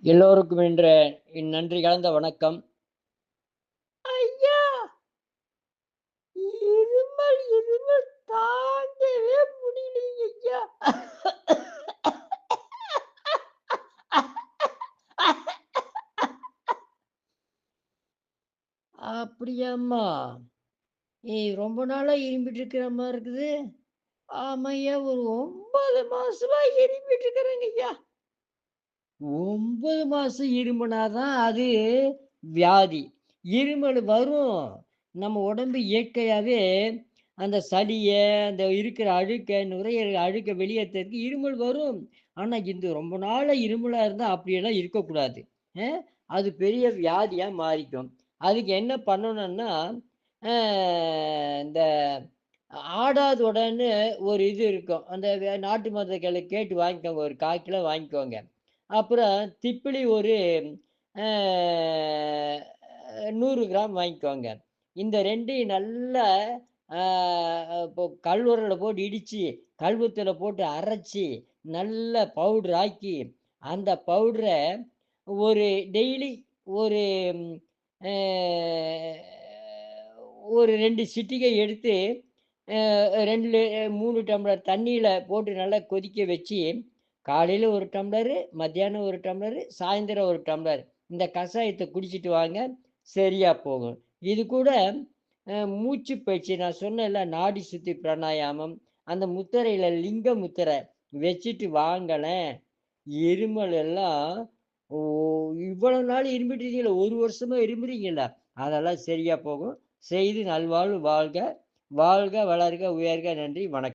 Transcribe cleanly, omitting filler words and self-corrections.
எல்லோருக்கும் என்ற நன்றி கலந்த வணக்கம். ஐயா! இருமல் தாங்கவே முடியலைங்க ஐயா! அப்படியாம்மா? ரொம்ப நாளா இரும்பிட்டு இருக்கிற மாரி இருக்குது. ஆமாய்யா, ஒரு 9 மாசமா இரும்பிட்டு இருக்கிறேங்க ஐயா. 9 மாசம் இருமுனா தான் அது வியாதி. இருமல் வரும். நம்ம உடம்பு இயற்கையாவே அந்த சளிய, அந்த இருக்கிற அழுக்க, நுரையீரல் அழுக்க வெளியேத்துறதுக்கு இருமல் வரும். ஆனா, இந்த ரொம்ப நாளா இருமலா இருந்தா அப்படியெல்லாம் இருக்கக்கூடாது. அ அது பெரிய வியாதியா மாறிக்கும். அதுக்கு என்ன பண்ணணும்னா, அ இந்த ஆடாதொடன்னு ஒரு இது இருக்கும். அந்த நாட்டு மருந்து கேட்டு வாங்கிக்கோங்க. ஒரு 1/4 கிலோ வாங்கிக்கோங்க. அப்புறம் திப்பிலி ஒரு அ 100 கிராம் வாங்கிக்கோங்க. இந்த 2யும் நல்லா அ இப்போ கல்லுரல்ல போட்டு இடிச்சு, கல்வத்துல போட்டு அரைச்சு, நல்ல பவுடர் ஆக்கி, அந்த பவுடர ஒரு டெய்லி ஒரு ம் அ ஒரு 2 சிட்டிகை எடுத்து 2 3 டம்ளர் தண்ணீல போட்டு நல்லா கொதிக்க வச்சு, காலையில 1 டம்ளரு, மத்தியானம் 1 டம்ளரு, சாயந்தரம் 1 டம்ளர். இந்த கஷாயத்த குடிச்சிட்டு வாங்க, சரியா போகும். இது கூட மூச்சு பயிற்சி நான் சொன்னேன்ல, நாடி சுத்தி பிராணாயாமம், அந்த முத்திரையில லிங்க முத்திரை வச்சுட்டு வாங்களேன், இருமல் எல்லாம் ஓ இவ்வளவு நாள் இருமிட்டு இருக்கீங்கல்ல, 1 வருஷமா இருமுறீங்கல்ல, அதெல்லாம் சரியா போகும். செய்து நல்வாழ்வு வாழ்க! வாழ்க, வளர்க, உயர்க! நன்றி, வணக்கம்.